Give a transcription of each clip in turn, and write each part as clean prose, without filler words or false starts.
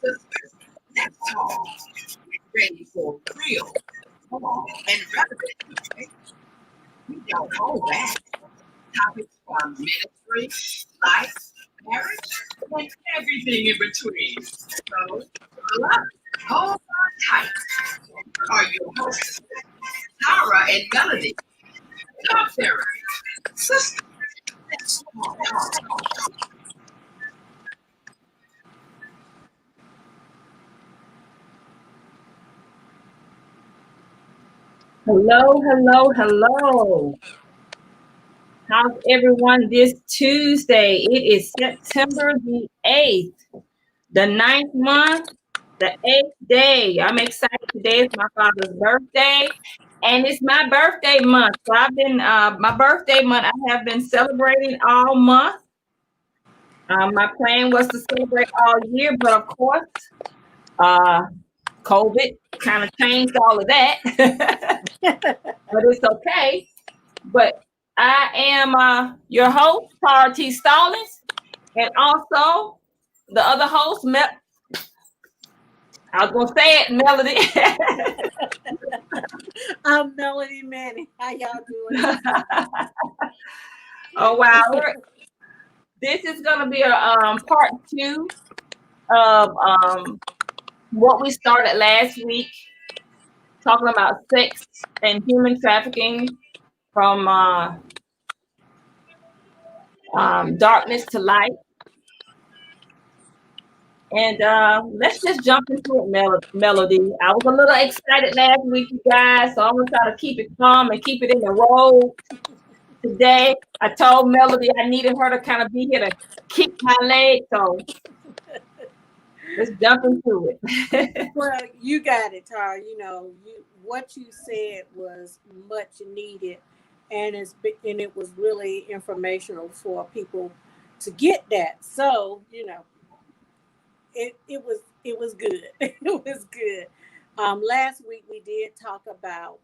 Let's talk. Ready for real and relevant. We don't hold back. Topics from ministry, life, marriage, and everything in between. So, love, hold on tight. Here are your hosts, Tara and Melody. Talk therapy. Sister, let's talk. Hello, hello, hello. How's everyone this Tuesday? It is September the 8th, the ninth month, the 8th day. I'm excited. Today is my father's birthday, and it's my birthday month. So my birthday month, I have been celebrating all month. My plan was to celebrate all year, but of course, uh, COVID kind of changed all of that. But it's okay. But I am your host, Tara T. Stallings, and also the other host, I was going to say it, Melody. I'm Melody Manning. How y'all doing? Oh, wow. This is going to be a part two of what we started last week, talking about sex and human trafficking from darkness to light. And let's just jump into it, Melody. I was a little excited last week, you guys, so I'm going to try to keep it calm and keep it in the road today. I told Melody I needed her to kind of be here to kick my leg, so let's jump into it. Well, you got it, Tara. What you said was much needed, and it was really informational for people to get that. So it was good. It was good. Last week we did talk about.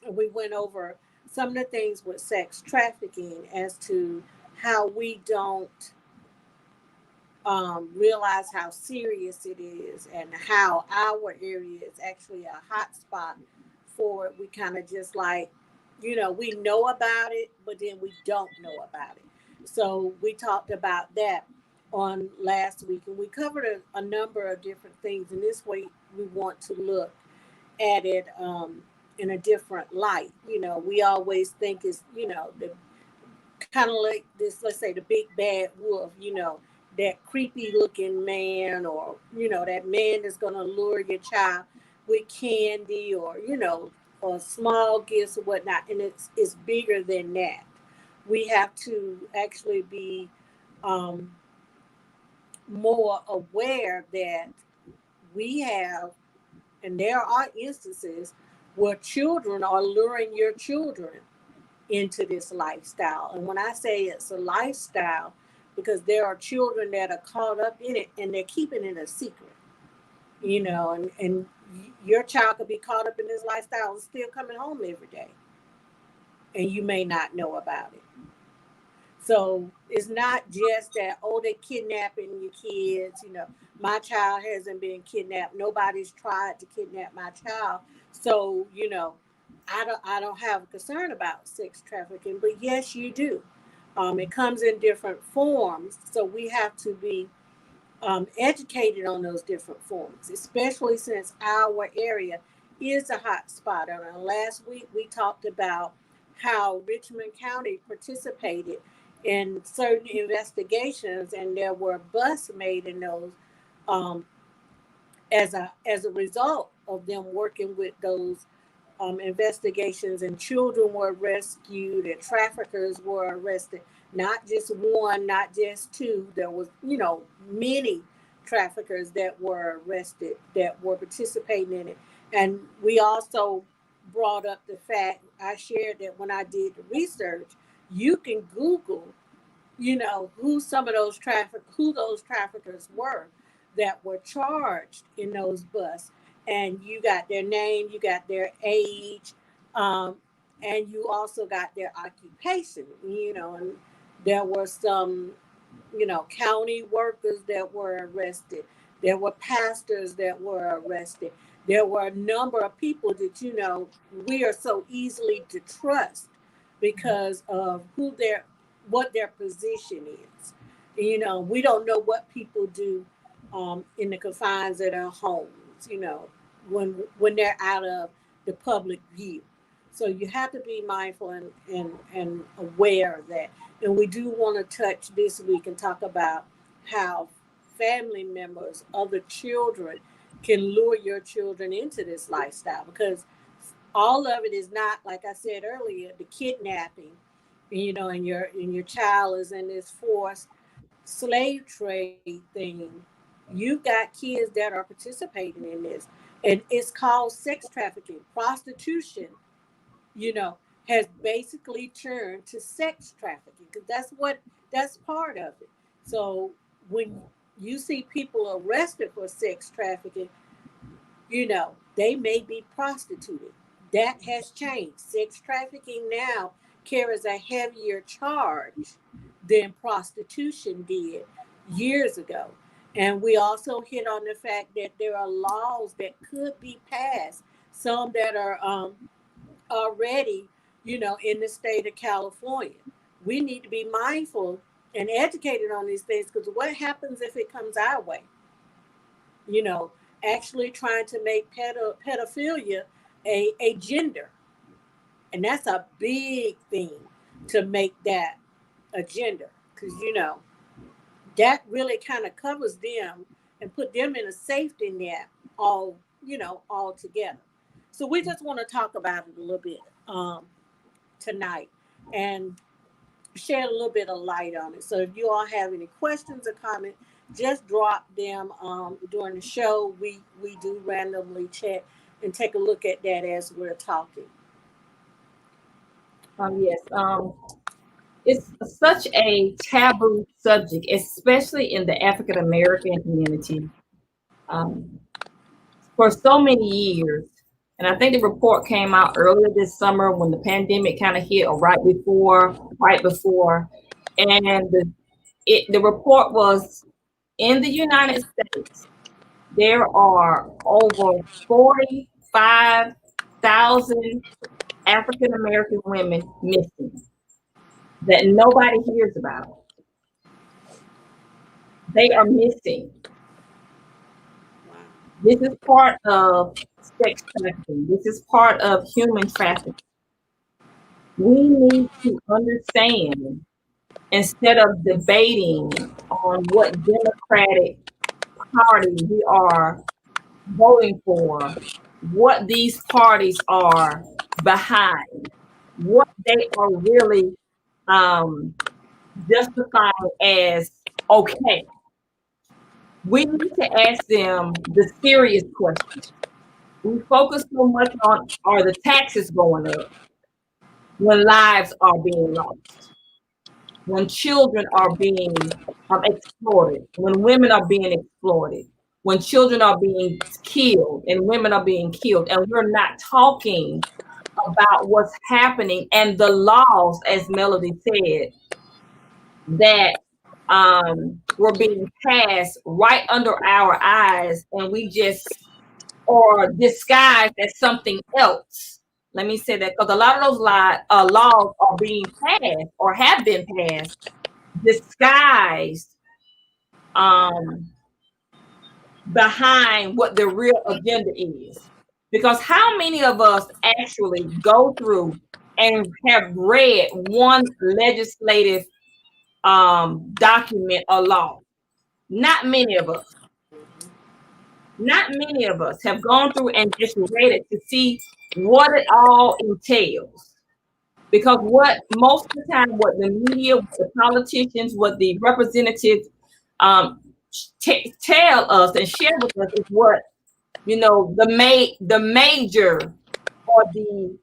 We went over some of the things with sex trafficking as to how we don't realize how serious it is and how our area is actually a hot spot for it. We kind of just like, we know about it, but then we don't know about it. So we talked about that on last week, and we covered a number of different things. And this way, we want to look at it in a different light. We always think it's, the kind of like this, let's say the big bad wolf, that creepy looking man, or that man that's going to lure your child with candy, or small gifts or whatnot. And it's bigger than that. We have to actually be um, more aware that we have, and there are instances where children are luring your children into this lifestyle. And when I say it's a lifestyle, because there are children that are caught up in it and they're keeping it a secret, and your child could be caught up in this lifestyle and still coming home every day, and you may not know about it. So it's not just that, oh, they're kidnapping your kids. My child hasn't been kidnapped. Nobody's tried to kidnap my child. So, I don't have a concern about sex trafficking, but yes, you do. It comes in different forms. So we have to be educated on those different forms, especially since our area is a hot spot. And last week we talked about how Richmond County participated in certain investigations, and there were busts made in those um, as a result of them working with those investigations, and children were rescued and traffickers were arrested. Not just one, not just two. There was, many traffickers that were arrested that were participating in it. And we also brought up the fact, I shared that when I did the research, you can Google, who those traffickers were that were charged in those busts, and you got their name, you got their age, um, and you also got their occupation. And there were some, county workers that were arrested. There were pastors that were arrested. There were a number of people that, we are so easily to trust because of what their position is. We don't know what people do in the confines of their homes, when they're out of the public view. So you have to be mindful and aware of that. And we do want to touch this week and talk about how family members, other children, can lure your children into this lifestyle, because all of it is not, like I said earlier, the kidnapping, and your child is in this forced slave trade thing. You've got kids that are participating in this, and it's called sex trafficking. Prostitution, has basically turned to sex trafficking, because that's part of it. So when you see people arrested for sex trafficking, they may be prostituted. That has changed. Sex trafficking now carries a heavier charge than prostitution did years ago. And we also hit on the fact that there are laws that could be passed, some that are already, in the state of California. We need to be mindful and educated on these things, because what happens if it comes our way? Actually trying to make pedophilia a gender. And that's a big thing, to make that a gender, because, that really kind of covers them and put them in a safety net all together. So we just want to talk about it a little bit tonight and shed a little bit of light on it. So if you all have any questions or comments, just drop them during the show. We do randomly check and take a look at that as we're talking. Yes. It's such a taboo subject, especially in the African American community, for so many years. And I think the report came out earlier this summer when the pandemic kind of hit, or right before. And the report was, in the United States, there are over 45,000 African American women missing that nobody hears about. They are missing. This is part of sex trafficking. This is part of human trafficking. We need to understand, instead of debating on what Democratic Party we are voting for, what these parties are behind, what they are really justifying as okay. We need to ask them the serious questions. We focus so much on, are the taxes going up, when lives are being lost, when children are being exploited, when women are being exploited, when children are being killed and women are being killed, and we're not talking about what's happening and the laws, as Melody said, that were being passed right under our eyes, and we just are disguised as something else. Let me say that, because a lot of those laws are being passed or have been passed disguised behind what the real agenda is. Because how many of us actually go through and have read one legislative document or law? Not many of us. Not many of us have gone through and just read it to see what it all entails. Because what most of the time, what the media, what the politicians, what the representatives tell us and share with us is what, the major, or the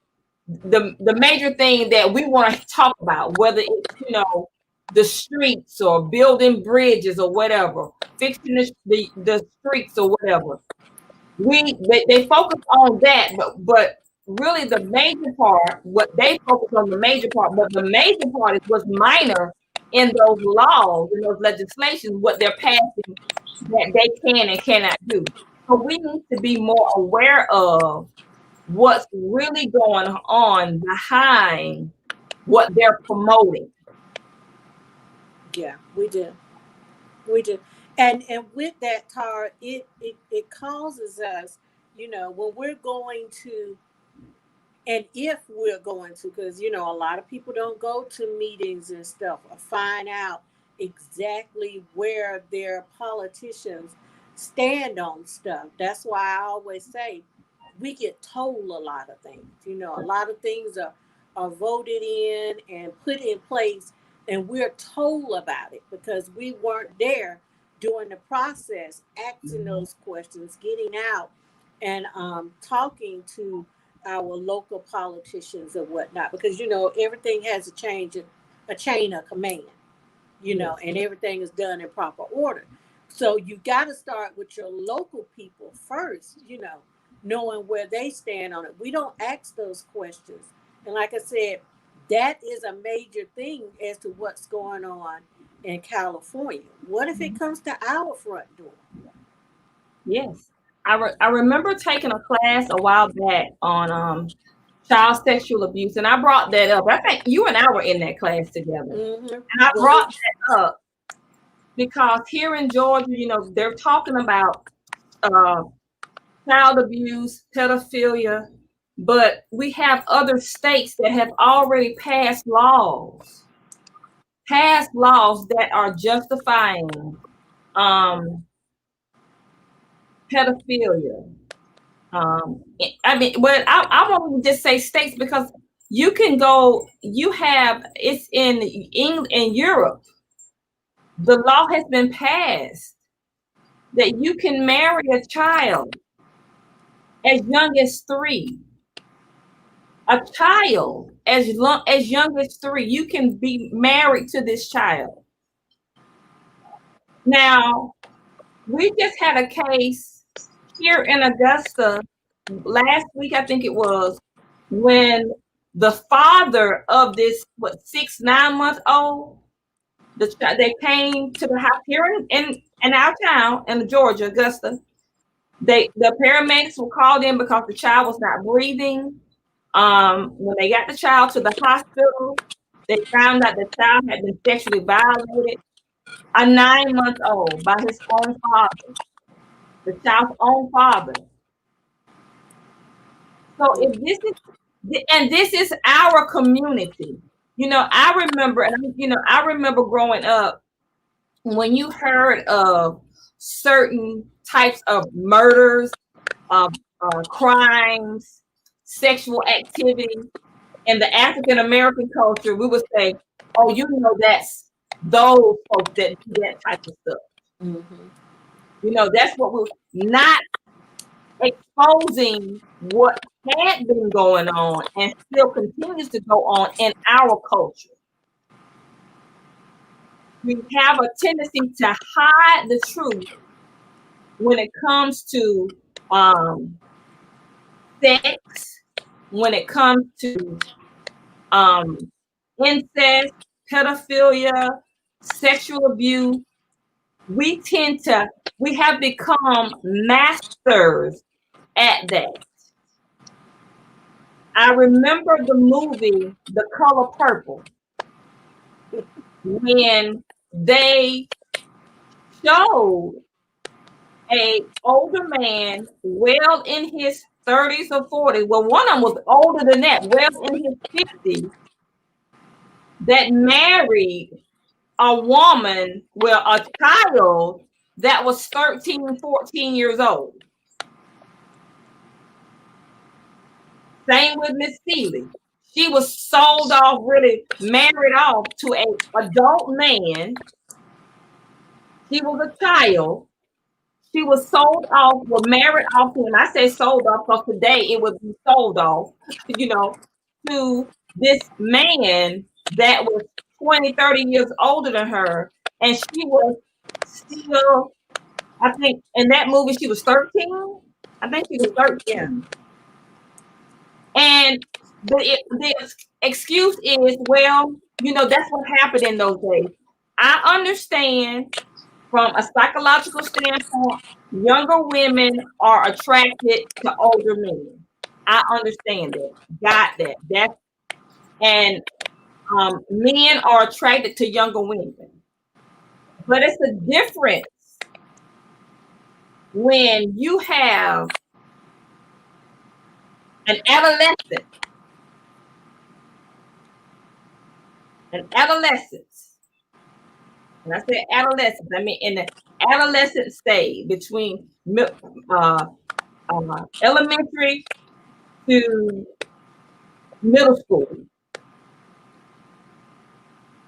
major thing that we want to talk about, whether it's, the streets or building bridges or whatever, fixing the streets or whatever. They focus on that, but really the major part, what they focus on the major part, but the major part is what's minor in those laws, in those legislations, what they're passing that they can and cannot do. So we need to be more aware of what's really going on behind what they're promoting. Yeah, we do. We do. And with that, Tara, it causes us, when we're going to, and if we're going to, because a lot of people don't go to meetings and stuff or find out exactly where their politicians stand on stuff. That's why I always say we get told a lot of things. A lot of things are voted in and put in place, and we're told about it because we weren't there during the process, asking those questions, getting out and talking to our local politicians and whatnot, because everything has a chain of command, Yes. and everything is done in proper order. So you got to start with your local people first, knowing where they stand on it. We don't ask those questions, and like I said, that is a major thing as to what's going on in California. What if it comes to our front door? Yes. I remember taking a class a while back on child sexual abuse, and I brought that up. I think you and I were in that class together. Mm-hmm. And I brought that up because here in Georgia, they're talking about uh, child abuse, pedophilia, but we have other states that have already passed laws that are justifying pedophilia. I mean, but I won't just say states because you can go. It's in England and Europe. The law has been passed that you can marry a child as young as 3. A child as young as 3, you can be married to this child. Now, we just had a case here in Augusta last week, I think it was, when the father of this 9 month old, they came to the house here in our town in Georgia, Augusta. The paramedics were called in because the child was not breathing. When they got the child to the hospital, they found out the child had been sexually violated. A 9 month old by his own father, the child's own father. So if this is our community, I remember growing up when you heard of certain types of murders, crimes, sexual activity in the African American culture, we would say, "Oh, that's those folks that do that type of stuff." That's what we're not exposing what had been going on and still continues to go on in our culture. We have a tendency to hide the truth when it comes to sex, when it comes to incest, pedophilia, sexual abuse. We have become masters at that. I remember the movie The Color Purple when they showed a older man, well in his 30s or 40s. Well, one of them was older than that, well in his 50s, that married a woman, well, a child that was 13, 14 years old. Same with Miss Seeley. She was sold off, really married off to an adult man. She was a child. She was sold off, or married off to him. I say sold off because today it would be sold off, to this man that was 20, 30 years older than her. And she was still, I think, in that movie, she was 13. I think she was 13. Yeah. And the excuse is, well, that's what happened in those days. I understand From a psychological standpoint, younger women are attracted to older men. I understand that. Got that. And men are attracted to younger women. But it's a difference when you have an adolescent, and I say adolescence, I mean in the adolescent stage between elementary to middle school,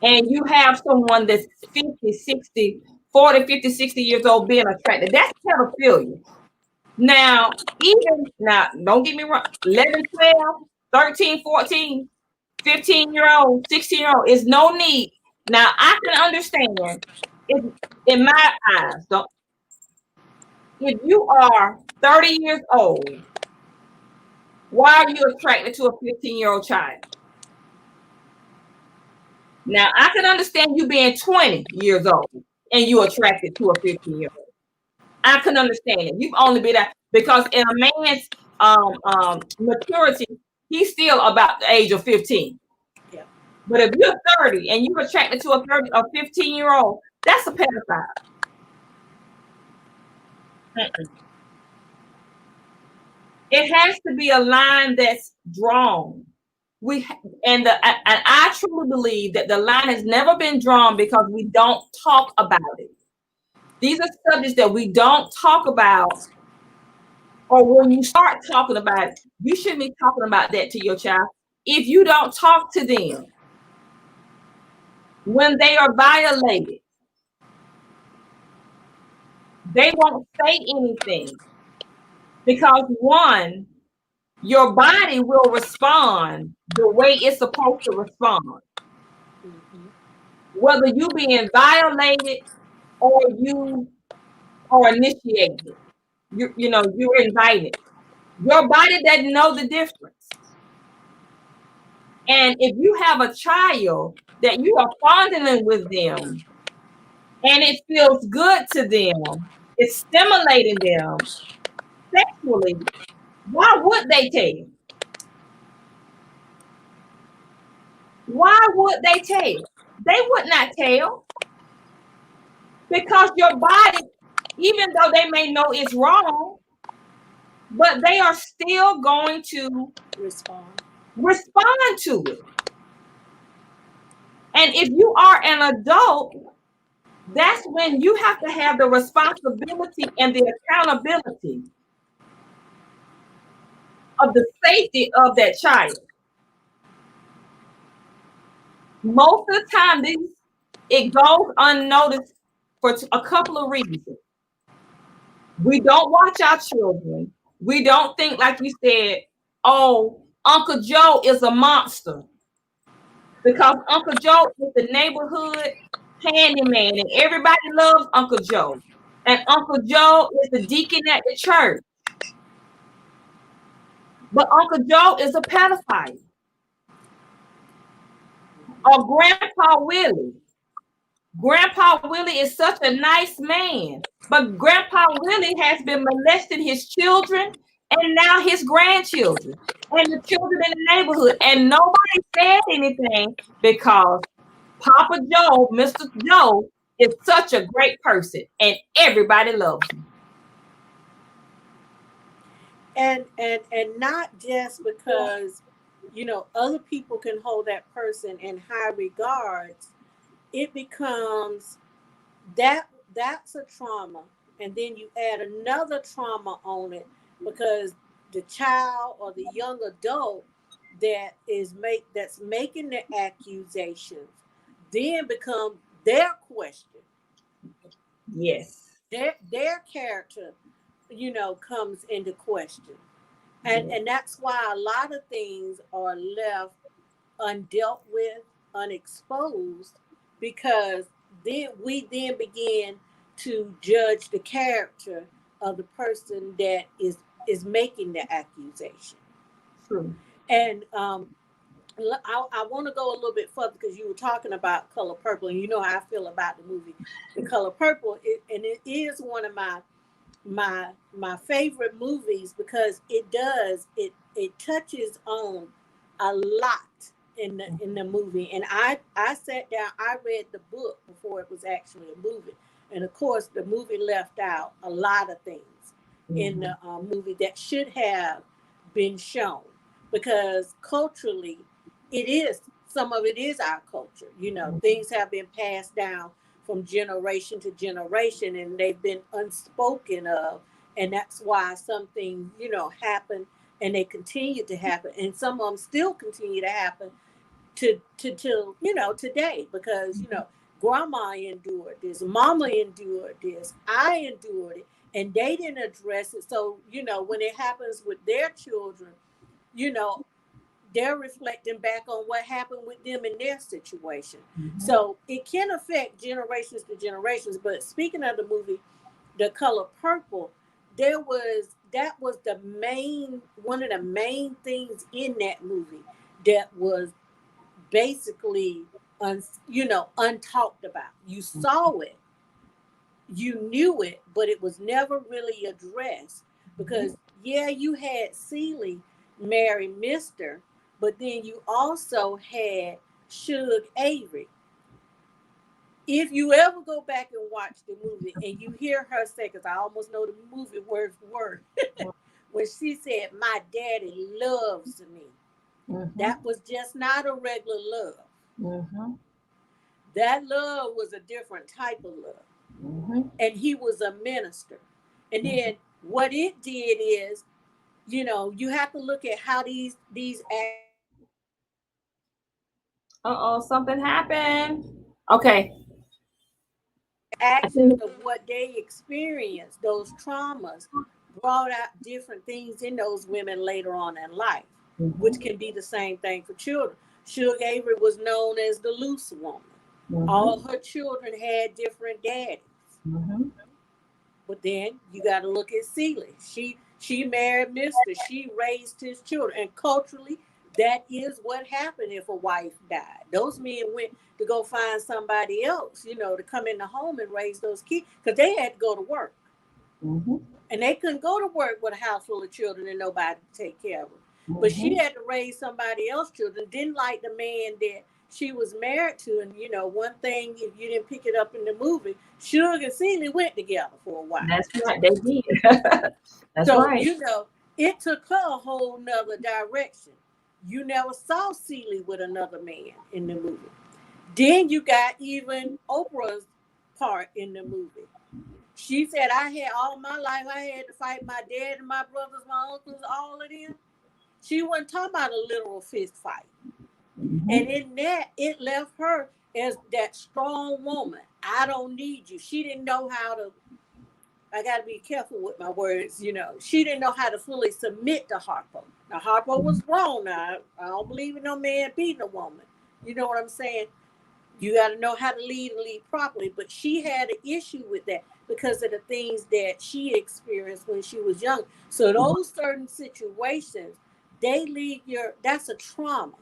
and you have someone that's 50, 60, 40, 50, 60 years old being attracted, that's pedophilia. Now, don't get me wrong, 11, 12, 13, 14, 15-year-old, 16-year-old is no need. Now, I can understand if, in my eyes, if you are 30 years old, why are you attracted to a 15-year-old child? Now, I can understand you being 20 years old and you're attracted to a 15-year-old. I can understand it. You've only been that because in a man's maturity, he's still about the age of 15. Yeah. But if you're 30 and you're attracted to a 15-year-old, that's a pedophile. It has to be a line that's drawn. And I truly believe that the line has never been drawn because we don't talk about it. These are subjects that we don't talk about, or when you start talking about it, you shouldn't be talking about that to your child. If you don't talk to them when they are violated, they won't say anything because one, your body will respond the way it's supposed to respond. Mm-hmm. Whether you being violated or you are initiated, you're invited. Your body doesn't know the difference. And if you have a child that you are fondling with them and it feels good to them, it's stimulating them sexually, why would they tell? Why would they tell? They would not tell because your body, even though they may know it's wrong, but they are still going to respond to it. And if you are an adult, that's when you have to have the responsibility and the accountability of the safety of that child. Most of the time, it goes unnoticed for a couple of reasons. We don't watch our children. We don't think, like you said, oh, Uncle Joe is a monster. Because Uncle Joe is the neighborhood handyman, and everybody loves Uncle Joe. And Uncle Joe is the deacon at the church. But Uncle Joe is a pedophile. Or Grandpa Willie. Grandpa Willie is such a nice man, but Grandpa Willie has been molesting his children and now his grandchildren and the children in the neighborhood. And nobody said anything because Papa Joe, Mr. Joe, is such a great person and everybody loves him. And not just because other people can hold that person in high regards, it becomes that's a trauma, and then you add another trauma on it because the child or the young adult that's making the accusations then become their question. Yes. Their character comes into question. And that's why a lot of things are left undealt with, unexposed, because then we then begin to judge the character of the person that is making the accusation. True. And I want to go a little bit further because you were talking about Color Purple, and you know how I feel about the movie, The Color Purple, and it is one of my favorite movies because it touches on a lot in the movie. And I sat down, I read the book before it was actually a movie, and of course the movie left out a lot of things in the movie that should have been shown, because culturally it is, some of it is our culture. You know, things have been passed down from generation to generation, and they've been unspoken of, and that's why some things, you know, happen, and they continue to happen, and some of them still continue to happen to you know, today, because, you know, grandma endured this, mama endured this, I endured it, and they didn't address it. So, you know, when it happens with their children, you know, they're reflecting back on what happened with them in their situation. So it can affect generations to generations. But speaking of the movie, The Color Purple, that was the main, one of the main things in that movie that was basically you know, untalked about. You saw it, you knew it, but it was never really addressed, because yeah, you had Celie marry Mister, but then you also had Suge Avery. If you ever go back and watch the movie and you hear her say, because I almost know the movie word for word, when she said, "My daddy loves me," that was just not a regular love. That love was a different type of love. And he was a minister. And then what it did is, you know, you have to look at how these Uh-oh, something happened. Okay. I actions think of what they experienced, those traumas, brought out different things in those women later on in life, which can be the same thing for children. Suge Avery was known as the loose woman. All her children had different daddies. But then you got to look at Celie. She married Mister. She raised his children, and culturally, that is what happened if a wife died. Those men went to go find somebody else, you know, to come in the home and raise those kids, because they had to go to work, and they couldn't go to work with a house full of children and nobody to take care of them. But she had to raise somebody else's children. Didn't like the man that she was married to. And you know, one thing, if you didn't pick it up in the movie, Suge and Celie went together for a while. that's right. They did. That's So, right. you know, it took her a whole nother direction. You never saw Celie with another man in the movie. Then you got even Oprah's part in the movie. She said, "I had all my life, I had to fight my dad and my brothers, my uncles, all of them." She wasn't talking about a literal fist fight. And in that, it left her as that strong woman. I don't need you. She didn't know how to, I got to be careful with my words, you know. She didn't know how to fully submit to Harpo. Now, Harpo was wrong. Now, I don't believe in no man beating a woman. You know what I'm saying? You got to know how to lead and lead properly. But she had an issue with that because of the things that she experienced when she was young. So those certain situations, they lead that's a trauma.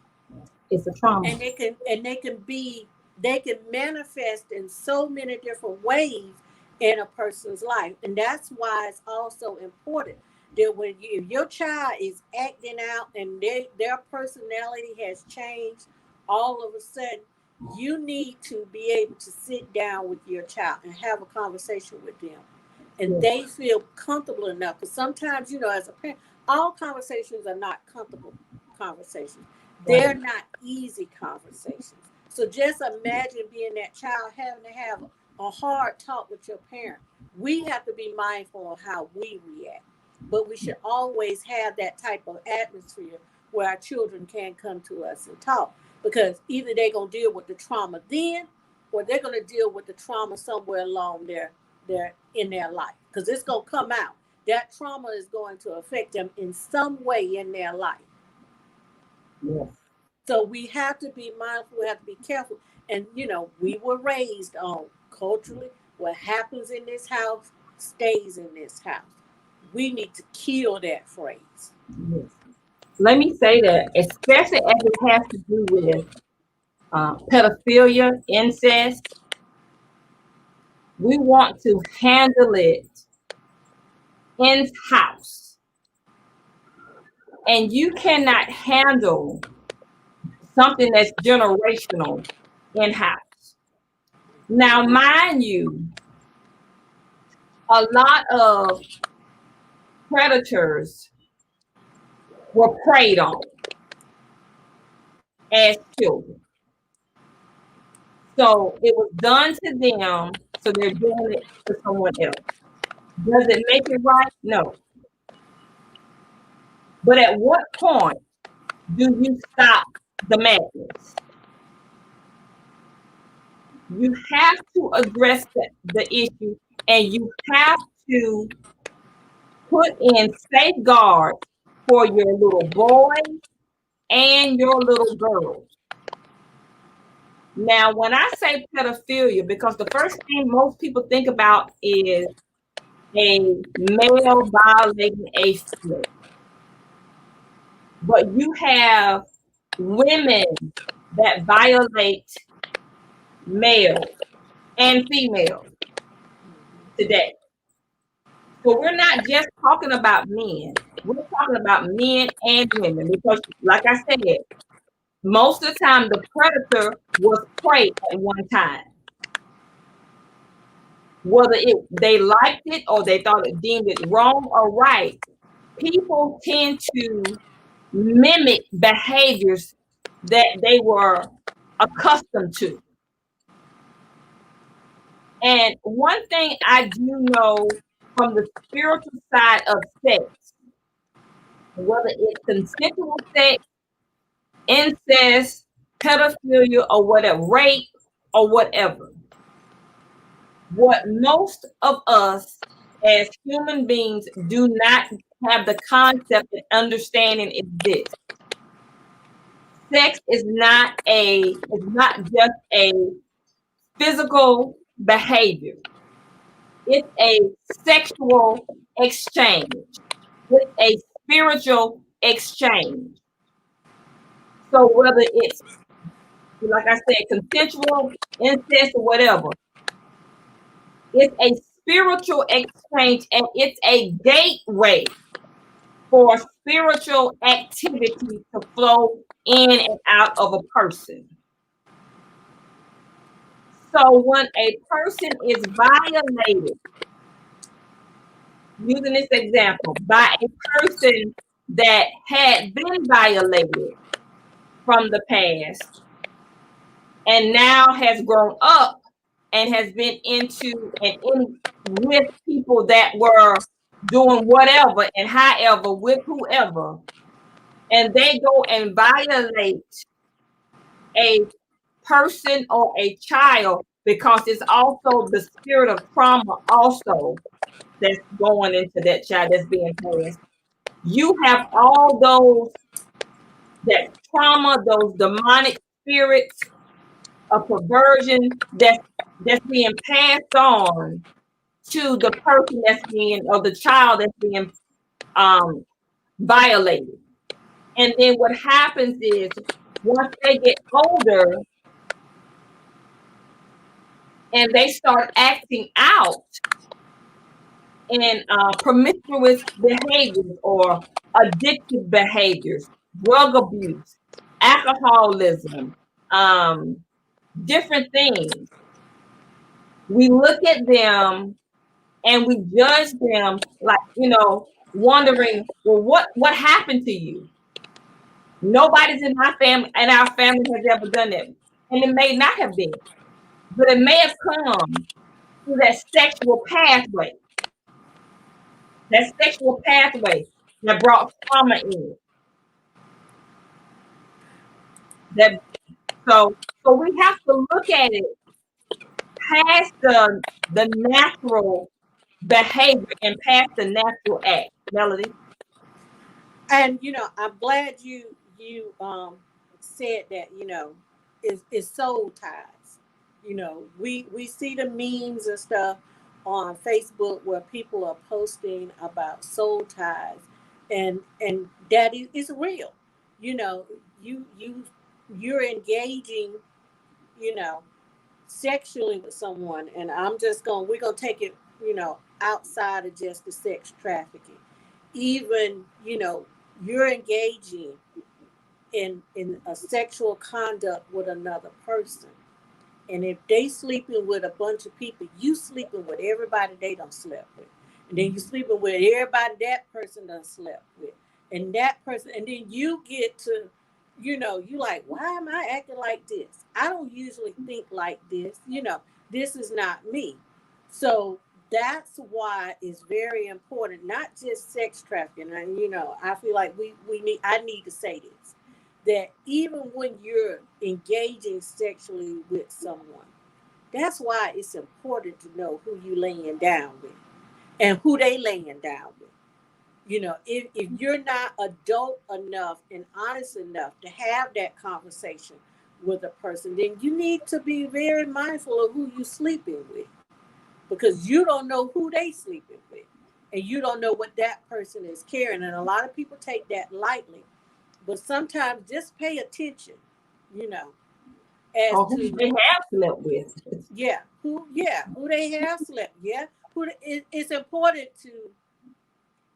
It's a trauma. And they can manifest in so many different ways in a person's life. And that's why it's also important that when if your child is acting out and their personality has changed all of a sudden, you need to be able to sit down with your child and have a conversation with them, and they feel comfortable enough. Because sometimes, you know, as a parent, all conversations are not comfortable conversations. They're not easy conversations. So just imagine being that child having to have a hard talk with your parent. We have to be mindful of how we react, but we should always have that type of atmosphere where our children can come to us and talk, because either they're going to deal with the trauma then, or they're going to deal with the trauma somewhere along their in their life, because it's going to come out. That trauma is going to affect them in some way in their life. Yes. So we have to be mindful, we have to be careful. And, you know, we were raised on culturally, what happens in this house stays in this house. We need to kill that phrase. Yes. let me say that, especially as it has to do with pedophilia, incest, we want to handle it in house. And you cannot handle something that's generational in house. Now, mind you, a lot of predators were preyed on as children. So it was done to them, so they're doing it to someone else. Does it make it right? No. But at what point do you stop the madness? You have to address the issue, and you have to put in safeguards for your little boys and your little girls. Now, when I say pedophilia, because the first thing most people think about is a male violating a female. But you have women that violate males and females today. So we're not just talking about men. We're talking about men and women because, like I said, most of the time the predator was prey at one time. Whether they liked it or they thought it deemed it wrong or right, people tend to mimic behaviors that they were accustomed to. And one thing I do know from the spiritual side of sex, whether it's consensual sex, incest, pedophilia, or whatever, rape, or whatever, what most of us as human beings do not have the concept and understanding is this. Sex is not just a physical behavior. It's a sexual exchange. It's a spiritual exchange. So whether it's, like I said, consensual, incest, or whatever, it's a spiritual exchange, and it's a gateway for spiritual activity to flow in and out of a person. So when a person is violated, using this example, by a person that had been violated from the past and now has grown up and has been into and in with people that were doing whatever and however with whoever, and they go and violate a person or a child, because it's also the spirit of trauma also that's going into that child that's being passed. You have all those, that trauma, those demonic spirits of perversion that's being passed on to the person that's being, or the child that's being violated. And then what happens is, once they get older and they start acting out in promiscuous behaviors or addictive behaviors, drug abuse, alcoholism, different things, we look at them and we judge them, like, wondering, well, what happened to you? Nobody's in our family has ever done that. And it may not have been, but it may have come through that sexual pathway. That sexual pathway that brought trauma in. So we have to look at it past the natural behavior and past the natural act. Melody. And I'm glad you said that. Is soul ties. We see the memes and stuff on Facebook where people are posting about soul ties, and that is real. You know, you're engaging, you know, sexually with someone, and we're gonna take it, outside of just the sex trafficking. Even, you're engaging in a sexual conduct with another person. And if they sleeping with a bunch of people, you sleeping with everybody they don't slept with. And then you sleeping with everybody that person done slept with. And that person, and then you get to, you like, why am I acting like this? I don't usually think like this. This is not me. So that's why it's very important, not just sex trafficking. And I feel like I need to say this, that even when you're engaging sexually with someone, that's why it's important to know who you laying down with and who they laying down with. If you're not adult enough and honest enough to have that conversation with a person, then you need to be very mindful of who you sleeping with, because you don't know who they sleeping with, and you don't know what that person is carrying. And a lot of people take that lightly, but sometimes just pay attention, you know, as Or who to, they have slept with. who they have slept, it's important to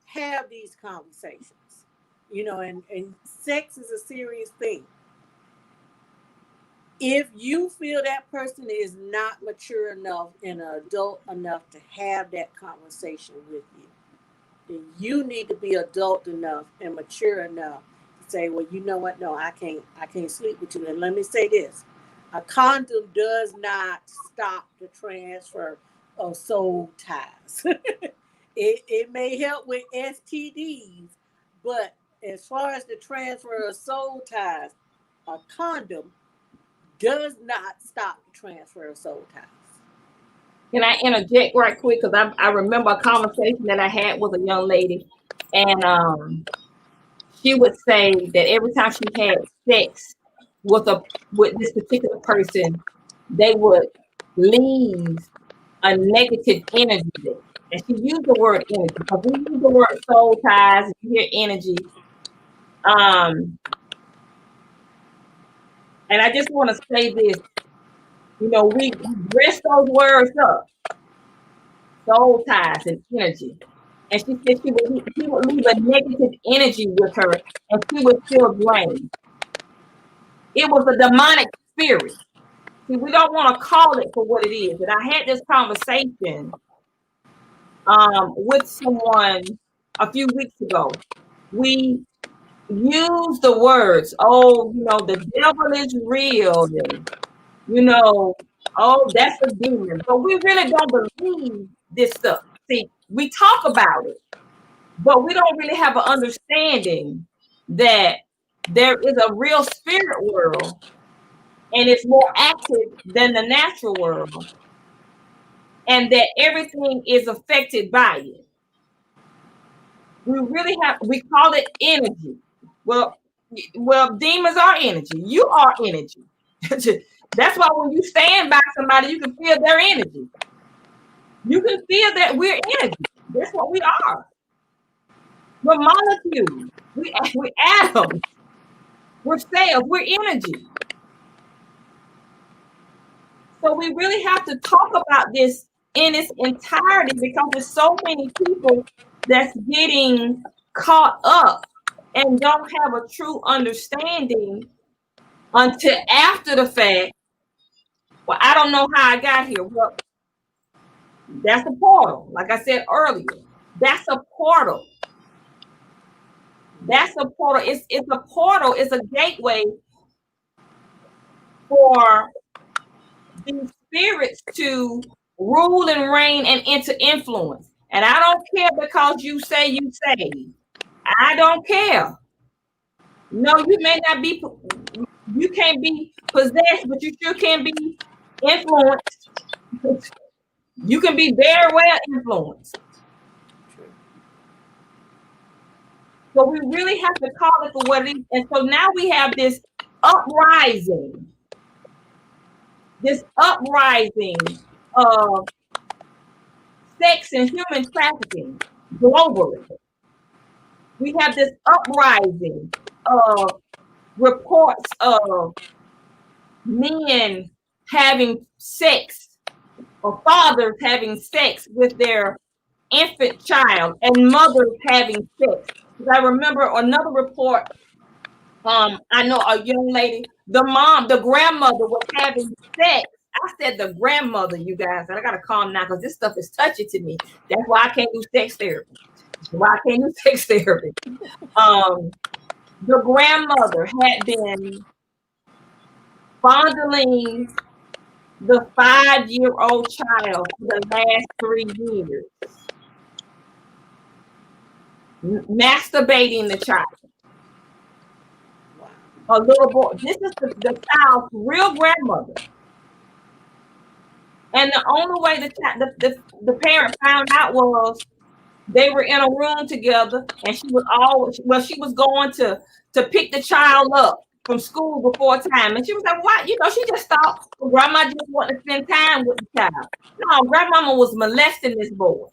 have these conversations, and sex is a serious thing. If you feel that person is not mature enough and adult enough to have that conversation with you, then you need to be adult enough and mature enough to say, well, you know what? No, I can't sleep with you. And let me say this: a condom does not stop the transfer of soul ties. It may help with STDs, but as far as the transfer of soul ties, a condom does not stop the transfer of soul ties. Can I interject right quick? Because I remember a conversation that I had with a young lady, and she would say that every time she had sex with this particular person, they would leave a negative energy there. And she used the word energy, because we use the word soul ties, you hear energy. And I just want to say this, we dress those words up, soul ties and energy. And she said he would leave a negative energy with her, and she would feel drained. It was a demonic spirit. See, we don't want to call it for what it is. And I had this conversation with someone a few weeks ago. We use the words, oh, the devil is real, and oh, that's a demon. But we really don't believe this stuff. See, we talk about it, but we don't really have an understanding that there is a real spirit world, and it's more active than the natural world, and that everything is affected by it. We call it energy. Well, demons are energy. You are energy. That's why when you stand by somebody, you can feel their energy. You can feel that we're energy. That's what we are. We're molecules. We're atoms. We're cells. We're energy. So we really have to talk about this in its entirety, because there's so many people that's getting caught up and don't have a true understanding until after the fact. Well, I don't know how I got here. Well, that's a portal. Like I said earlier, that's a portal. That's a portal. It's a portal. It's a gateway for these spirits to rule and reign and enter influence. And I don't care because you say. I don't care. No, you may not be, you can't be possessed, but you sure can be influenced. You can be very well influenced. So we really have to call it for what it is. And so now we have this uprising of sex and human trafficking globally. we have this uprising of reports of men having sex or fathers having sex with their infant child and mothers having sex. I remember another report. I know a young lady, the grandmother was having sex. I said the grandmother, you guys, and I gotta calm down because this stuff is touchy to me. That's why I can't do sex therapy. Why I can't do sex therapy. The grandmother had been fondling the 5-year-old child for the last 3 years, masturbating the child. A little boy. This is the child's real grandmother. And the only way the parent found out was they were in a room together, and she was going to pick the child up from school before time, and she was like, "Why?" She just thought grandma just wanted to spend time with the child. No, grandmama was molesting this boy,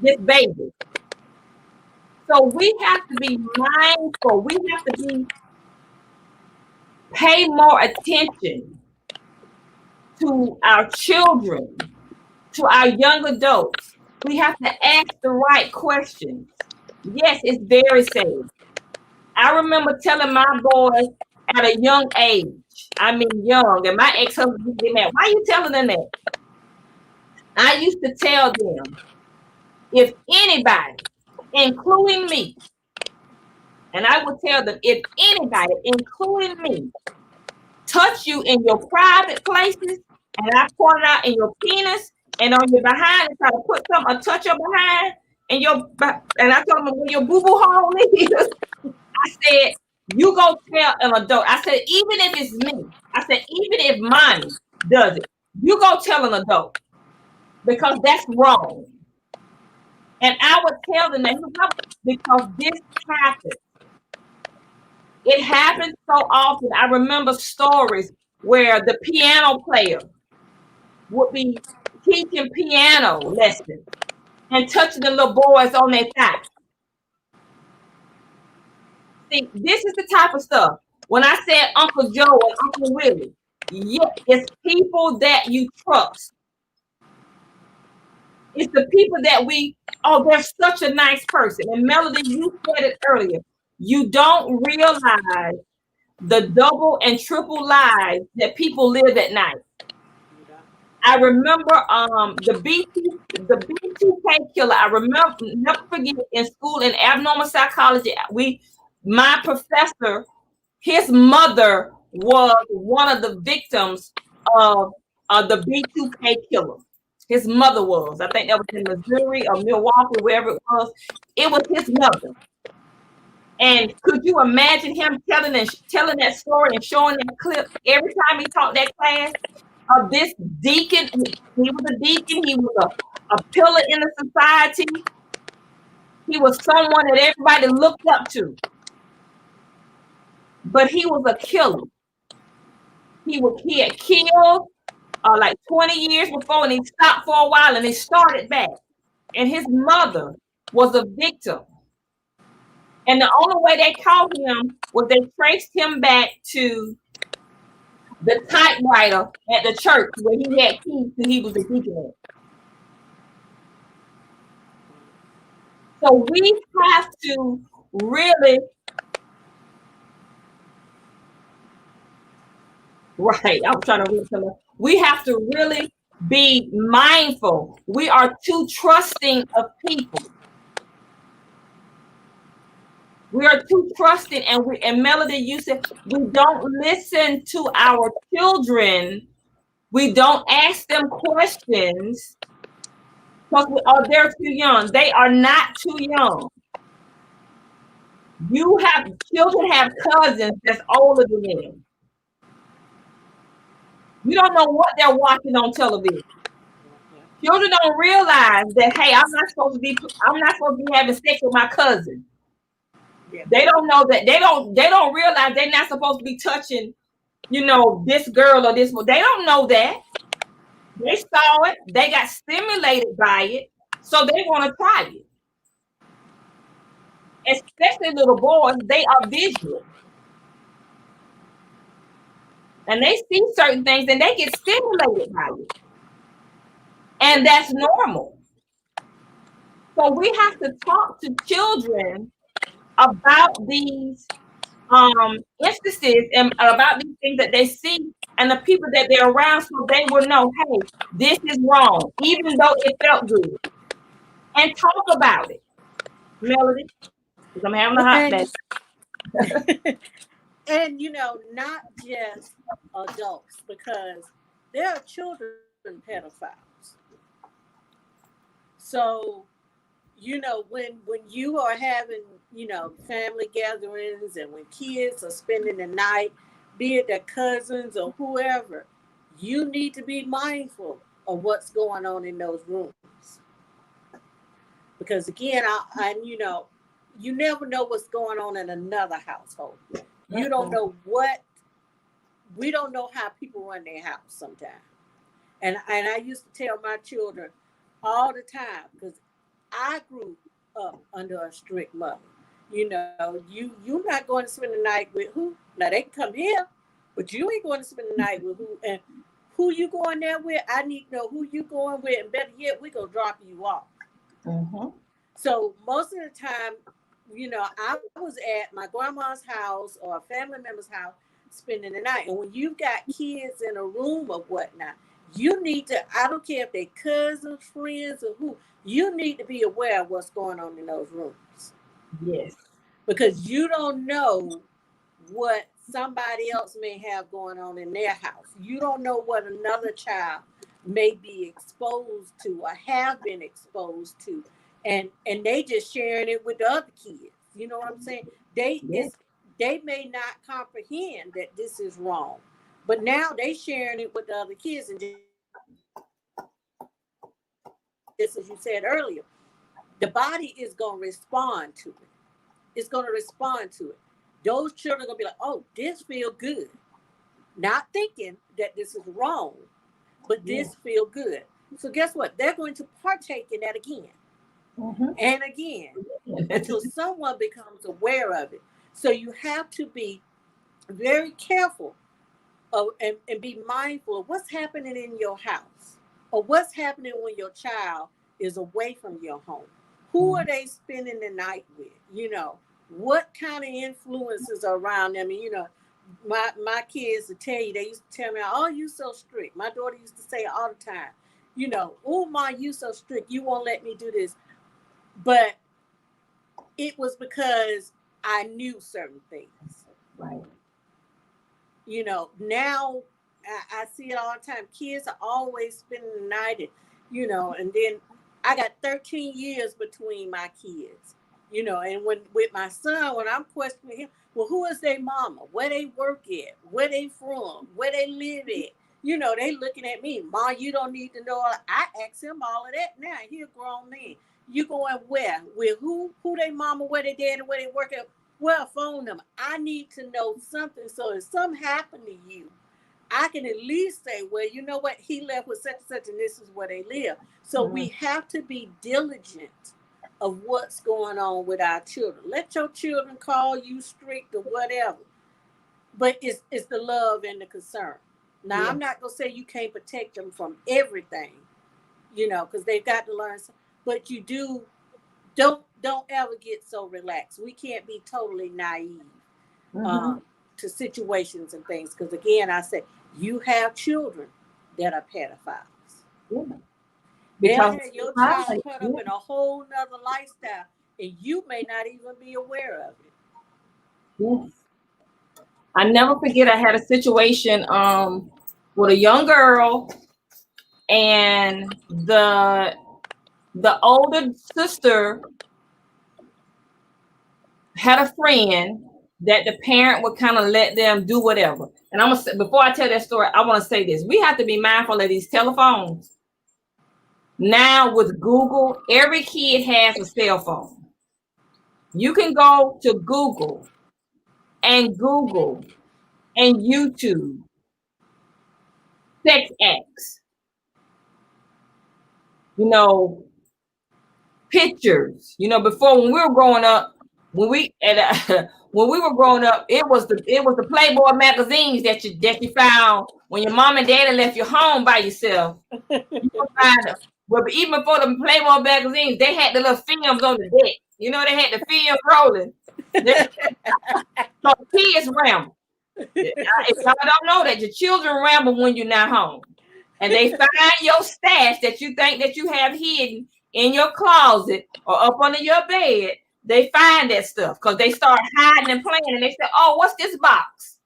this baby. So we have to be mindful. We have to pay more attention to our children, to our young adults. We have to ask the right questions. Yes, it's very safe. I remember telling my boys at a young age, young, and my ex-husband used to get mad. Why are you telling them that? I used to tell them, if anybody, including me, and I would tell them, if anybody, including me, touch you in your private places, and I point it out in your penis and on your behind and try to put a touch your behind and I told them where your boo-boo hole is. I said, you go tell an adult. I said, even if it's me, I said, even if mommy does it, you go tell an adult because that's wrong. And I would tell them that because this happens. It happens so often. I remember stories where the piano player would be teaching piano lessons and touching the little boys on their thigh. See, this is the type of stuff. When I said Uncle Joe and Uncle Willie, yes, it's people that you trust. It's the people that they're such a nice person. And Melody, you said it earlier. You don't realize the double and triple lives that people live at night. I remember the B2K killer. I remember, never forget, in school in abnormal psychology, my professor, his mother was one of the victims of the B2K killer. His mother was. I think that was in Missouri or Milwaukee, wherever it was. It was his mother. And could you imagine him telling that story and showing that clip every time he taught that class of this deacon? He was a deacon. He was a pillar in the society. He was someone that everybody looked up to. But he was a killer. He had killed like 20 years before, and he stopped for a while, and he started back. And his mother was a victim. And the only way they caught him was they traced him back to the typewriter at the church where he had keys and he was a deacon. So we have to really, right, I'm trying to read something. We have to really be mindful. We are too trusting of people. We are too trusting, and Melody, you said we don't listen to our children. We don't ask them questions because they're too young. They are not too young. Children have cousins that's older than them. You don't know what they're watching on television. Children don't realize that, hey, I'm not supposed to be having sex with my cousin. Yeah. They don't know that. They don't realize they're not supposed to be touching, this girl or this one. They don't know that. They saw it. They got stimulated by it, so they want to try it. especially little boys, they are visual. And they see certain things and they get stimulated by it. And that's normal. So we have to talk to children about these instances and about these things that they see and the people that they're around, so they will know, hey, this is wrong, even though it felt good. And talk about it, Melody, because I'm having a hot day. And not just adults, because there are children pedophiles. So when you are having family gatherings, and when kids are spending the night, be it their cousins or whoever, you need to be mindful of what's going on in those rooms, because again, you never know what's going on in another household. You don't know we don't know how people run their house sometimes. And I used to tell my children all the time, because I grew up under a strict mother. You're not going to spend the night with who? Now they can come here, but you ain't going to spend the night with who. And who you going there with? I need to know who you going with, and better yet, we gonna drop you off. Mm-hmm. So most of the time, I was at my grandma's house or a family member's house spending the night. And when you've got kids in a room or whatnot, you need to, I don't care if they're cousins, friends, or who, you need to be aware of what's going on in those rooms. Yes. Because you don't know what somebody else may have going on in their house. You don't know what another child may be exposed to or have been exposed to. And they just sharing it with the other kids. You know what I'm saying? They may not comprehend that this is wrong, but now they sharing it with the other kids. And just as you said earlier, the body is going to respond to it. It's going to respond to it. Those children are going to be like, oh, this feels good. Not thinking that this is wrong, but this feels good. So guess what? They're going to partake in that again. Mm-hmm. And again, until someone becomes aware of it. So you have to be very careful and be mindful of what's happening in your house, or what's happening when your child is away from your home. Who are they spending the night with? What kind of influences are around them? And my kids will tell you, they used to tell me, oh, you so strict. My daughter used to say all the time, oh, Ma, you so strict. You won't let me do this. But it was because I knew certain things. Right. Now I see it all the time. Kids are always spending the night, and then I got 13 years between my kids, and when with my son, when I'm questioning him, well, who is their mama? Where they work at? Where they from? Where they live at? They looking at me, Ma, you don't need to know. I ask him all of that now. He a grown man. You going where? With who they mama, where they dad, and where they work at? Well, phone them. I need to know something, so if something happened to you, I can at least say, well, you know what? He left with such and such, and this is where they live. So we have to be diligent of what's going on with our children. Let your children call you strict or whatever, but it's the love and the concern. Now, I'm not going to say you can't protect them from everything, because they've got to learn. But you don't ever get so relaxed. We can't be totally naive to situations and things. Because again, I said, you have children that are pedophiles. Yeah. They'll have your child caught up in a whole nother lifestyle, and you may not even be aware of it. Yes. I never forget, I had a situation with a young girl, and the older sister had a friend that the parent would kind of let them do whatever. And I'm gonna say, before I tell that story, I want to say this: we have to be mindful of these telephones. Now with Google, every kid has a cell phone. You can go to Google and YouTube sex acts, pictures. Before, when we were growing up, when we when we were growing up, it was the Playboy magazines that you found when your mom and daddy left you home by yourself. You could find them. But even before the Playboy magazines, they had the little films on the deck. You know, they had the film rolling. So kids ramble. If y'all don't know that, your children ramble when you're not home. And they find your stash that you think that you have hidden in your closet or up under your bed. They find that stuff because they start hiding and playing, and they say, "Oh, what's this box?"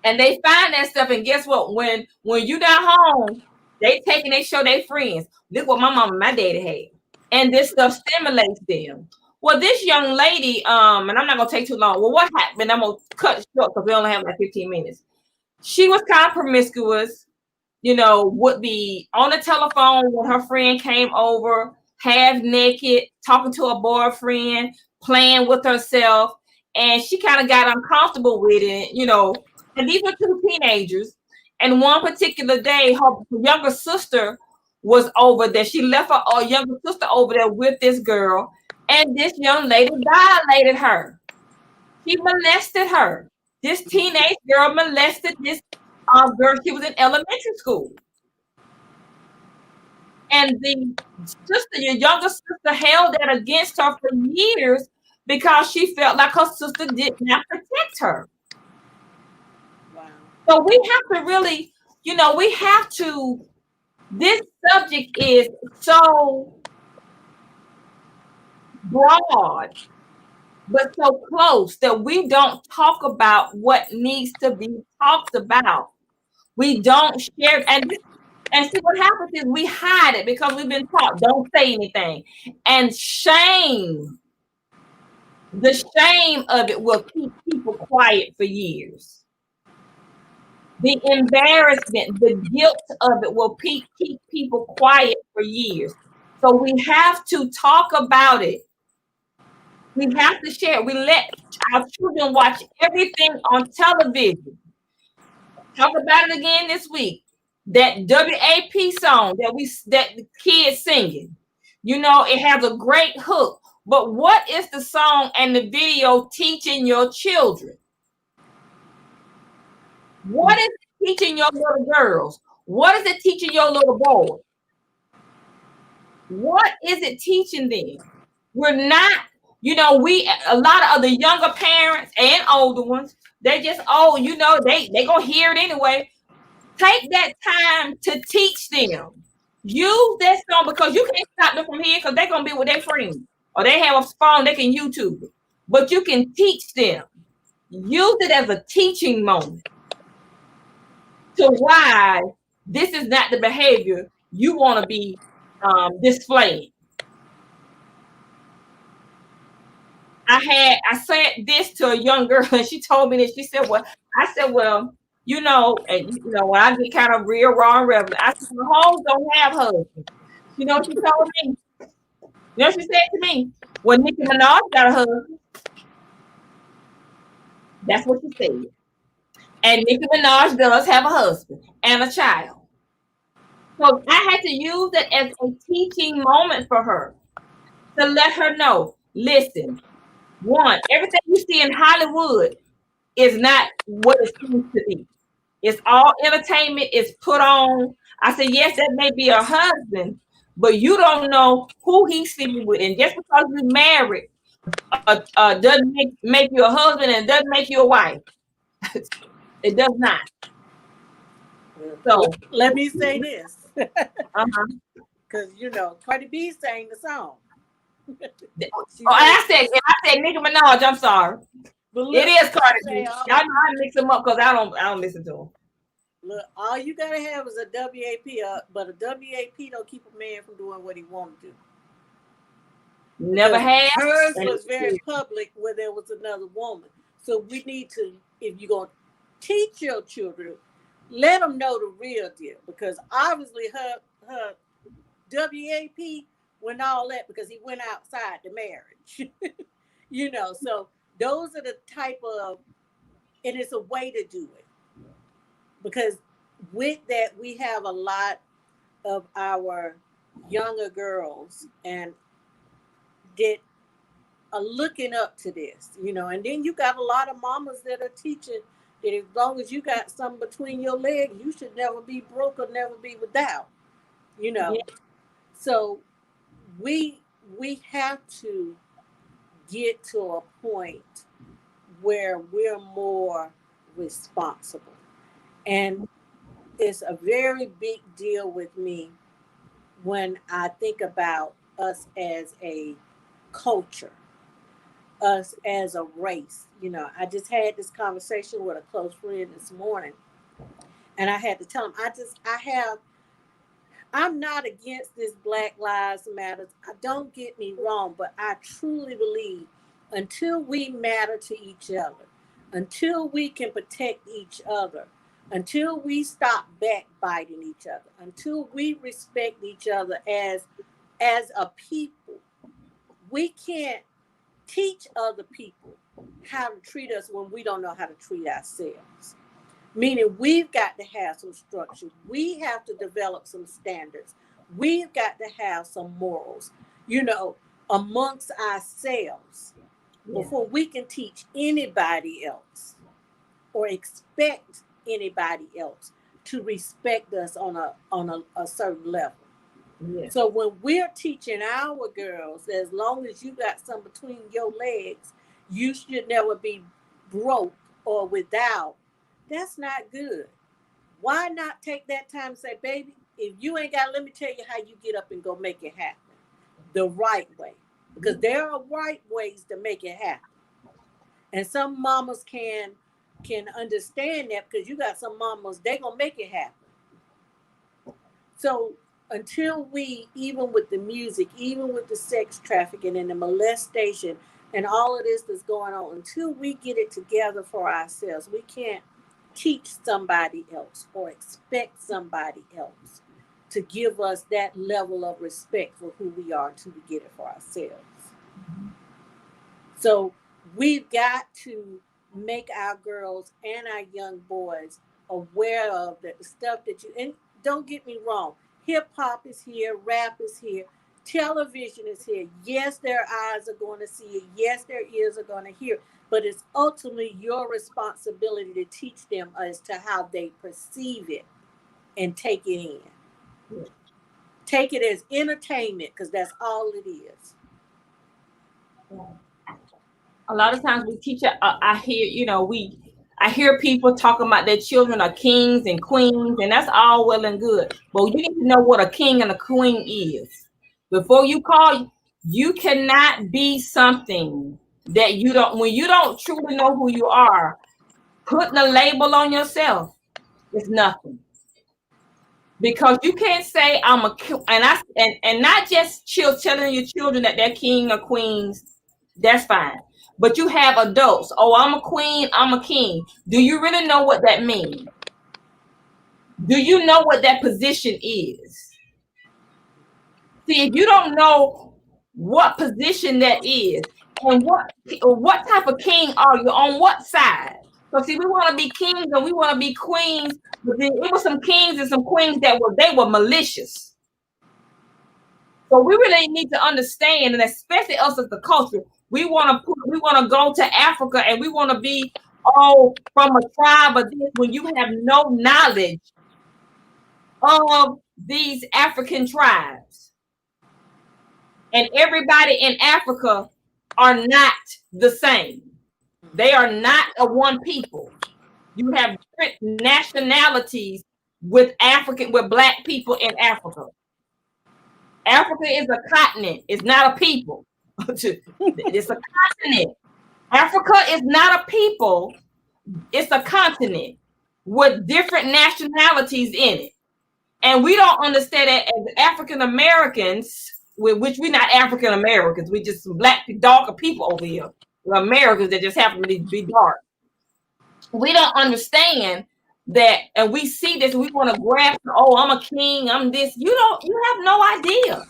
And they find that stuff. And guess what? When you're not home, they take and they show their friends. Look what my mom and my daddy had, and this stuff stimulates them. Well, this young lady, and I'm not gonna take too long. Well, what happened? I'm gonna cut short because we only have like 15 minutes. She was kind of promiscuous. You know, would be on the telephone when her friend came over, half naked, talking to a boyfriend, playing with herself. And she kind of got uncomfortable with it, you know. And these were two teenagers. And one particular day, her younger sister was over there. She left her younger sister over there with this girl. And this young lady violated her. She molested her. This teenage girl molested this girl. She was in elementary school. And the sister, your younger sister, held that against her for years because she felt like her sister did not protect her. Wow. So we have to really, you know, this subject is so broad, but so close that we don't talk about what needs to be talked about. We don't share, and see what happens is we hide it because we've been taught don't say anything. And the shame of it will keep people quiet for years. The embarrassment, the guilt of it will keep people quiet for years. So we have to talk about it. We have to share. We let our children watch everything on television. Talk about it again this week. That WAP song that the kids singing. You know, it has a great hook. But what is the song and the video teaching your children? What is it teaching your little girls? What is it teaching your little boys? What is it teaching them? We're not, you know, a lot of the younger parents and older ones, they just, oh, you know, they gonna hear it anyway. Take that time to teach them. Use that song because you can't stop them from here because they're gonna be with their friends or they have a phone, they can YouTube it. But you can teach them. Use it as a teaching moment to why this is not the behavior you want to be displaying. I said this to a young girl and she told me this. She said, "Well," I said, "Well, you know, and you know, when I get kind of real raw and relevant, I said, the hoes don't have husbands." You know what she told me? You know what she said to me? Well, Nicki Minaj got a husband. That's what she said. And Nicki Minaj does have a husband and a child. So I had to use it as a teaching moment for her to let her know, listen, one, everything you see in Hollywood is not what it seems to be. It's all entertainment. It's put on. I said, yes, that may be a husband, but you don't know who he's sleeping with. And just because you're married doesn't make you a husband and doesn't make you a wife. It does not. So let me say this. uh-huh. Because, you know, Cardi B sang the song. I said Nicki Minaj, I'm sorry. Look, it is Cardi B. Y'all know I mix them up because I don't listen to them. Look, all you gotta have is a WAP, but a WAP don't keep a man from doing what he wanted to. Never had. Hers was very public where there was another woman. So we need to, if you're gonna teach your children, let them know the real deal, because obviously her WAP went all that because he went outside the marriage. You know, so those are the type of, and it's a way to do it. Because with that, we have a lot of our younger girls and that looking up to this, you know. And then you got a lot of mamas that are teaching that as long as you got something between your legs, you should never be broke or never be without, you know. Yeah. So we have to get to a point where we're more responsible. And it's a very big deal with me when I think about us as a culture, us as a race. You know, I just had this conversation with a close friend this morning, and I had to tell him, I'm not against this Black Lives Matter. Don't get me wrong, but I truly believe until we matter to each other, until we can protect each other, until we stop backbiting each other, until we respect each other as a people, we can't teach other people how to treat us when we don't know how to treat ourselves. Meaning we've got to have some structure. We have to develop some standards. We've got to have some morals, you know, amongst ourselves before we can teach anybody else or expect anybody else to respect us on a certain level. Yeah. So when we're teaching our girls, as long as you got some between your legs, you should never be broke or without. That's not good. Why not take that time and say, baby, if you ain't got, let me tell you how you get up and go make it happen the right way. Because there are right ways to make it happen. And some mamas can understand that, because you got some mamas, they gonna make it happen. So until we, even with the music, even with the sex trafficking and the molestation and all of this that's going on, until we get it together for ourselves, we can't teach somebody else or expect somebody else to give us that level of respect for who we are until we get it for ourselves. So we've got to make our girls and our young boys aware of the stuff that you, and don't get me wrong, hip hop is here, rap is here, television is here. Yes, their eyes are going to see it. Yes, their ears are going to hear it. But it's ultimately your responsibility to teach them as to how they perceive it and take it in. Yeah. Take it as entertainment, because that's all it is. A lot of times we teach it. I hear, you know, I hear people talking about their children are kings and queens, and that's all well and good. But you need to know what a king and a queen is. Before you call, you cannot be something that you don't, when you don't truly know who you are, putting a label on yourself is nothing. Because you can't say I'm a, and not just telling your children that they're king or queens. That's fine. But you have adults. Oh, I'm a queen, I'm a king. Do you really know what that means? Do you know what that position is? See, if you don't know what position that is, and what type of king are you, on what side? So see, we want to be kings and we want to be queens, but then it was some kings and some queens that were malicious. So we really need to understand, and especially us as the culture, we want to go to Africa and we want to be all from a tribe of this, when you have no knowledge of these African tribes. And everybody in Africa are not the same. They are not a one people. You have different nationalities with Black people in Africa. Africa is a continent. It's not a people. It's a continent. Africa is not a people. It's a continent with different nationalities in it. And we don't understand that as African Americans, which we're not African Americans. We just some black, darker people over here. We're Americans that just happen to be dark. We don't understand that, and we see this. We want to grasp. Oh, I'm a king. I'm this. You have no idea.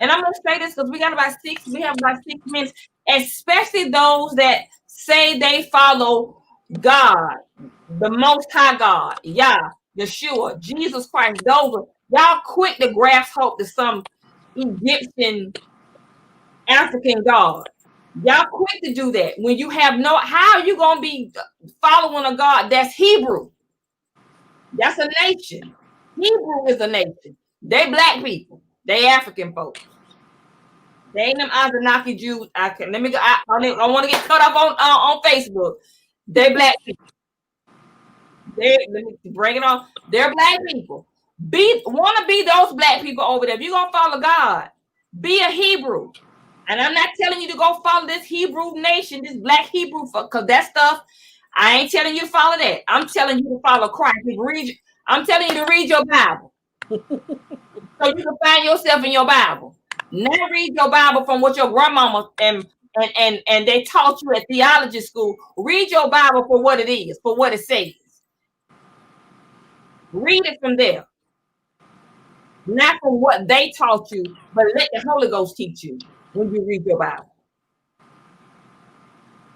And I'm gonna say this because we have about 6 minutes, especially those that say they follow God, the Most High God, Yah, Yeshua, Jesus Christ. Those are y'all quick to grasp hope to some Egyptian African God. Y'all quick to do that when you have no. How are you gonna be following a God that's Hebrew? That's a nation. Hebrew is a nation. They black people. They African folks. They ain't them Anunnaki Jews. I can let me go. I want to get cut off on Facebook. They black people. Let me bring it on. They're black people. Want to be those black people over there. If you're gonna follow God, be a Hebrew. And I'm not telling you to go follow this Hebrew nation, this black Hebrew, because that stuff. I ain't telling you to follow that. I'm telling you to follow Christ. I'm telling you to read your Bible, so you can find yourself in your Bible. Not read your Bible from what your grandmama and they taught you at theology school. Read your Bible for what it is, for what it says. Read it from there. Not from what they taught you, but let the Holy Ghost teach you when you read your Bible.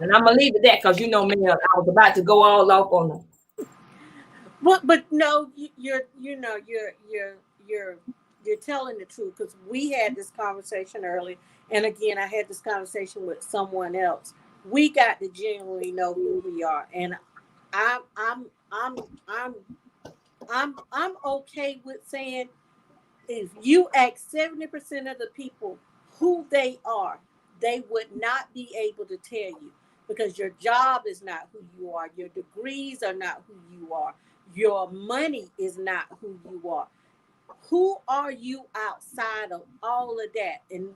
And I'm gonna leave it that because you know me, I was about to go all off on them. But no, you're telling the truth, because we had this conversation early, and again, I had this conversation with someone else. We got to genuinely know who we are, and I'm okay with saying, if you ask 70% of the people who they are, they would not be able to tell you, because your job is not who you are. Your degrees are not who you are. Your money is not who you are. Who are you outside of all of that? And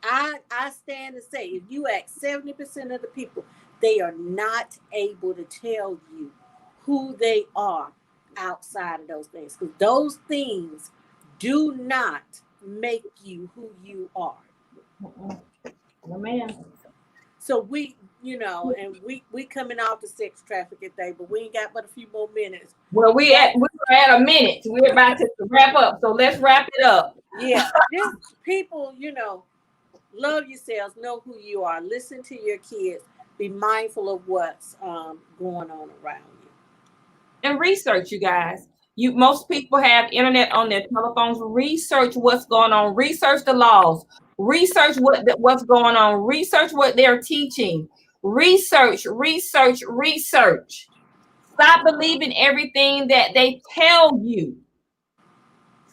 I stand to say, if you ask 70% of the people, they are not able to tell you who they are outside of those things, because those things do not make you who you are. No, ma'am. So we, and we coming off the sex trafficking thing, but we ain't got but a few more minutes. Well, we're at a minute. We're about to wrap up, so let's wrap it up. Yeah, just people, love yourselves, know who you are, listen to your kids, be mindful of what's going on around you. And research, you guys. Most people have internet on their telephones. Research what's going on. Research the laws. Research what's going on. Research what they're teaching. Research. Stop believing everything that they tell you.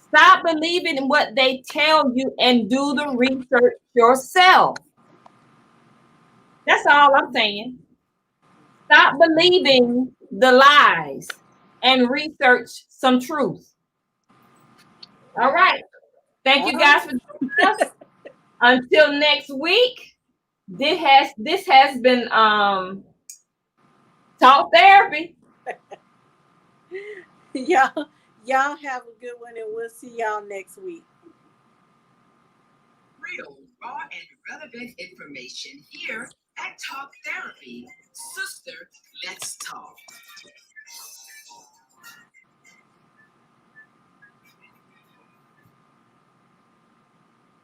Stop believing what they tell you and do the research yourself. That's all I'm saying. Stop believing the lies and research some truth. All right. Thank you guys for joining us. Until next week. This has been talk therapy. Y'all have a good one, and we'll see y'all next week. Real, raw, and relevant information here at Talk Therapy. Sister, let's talk.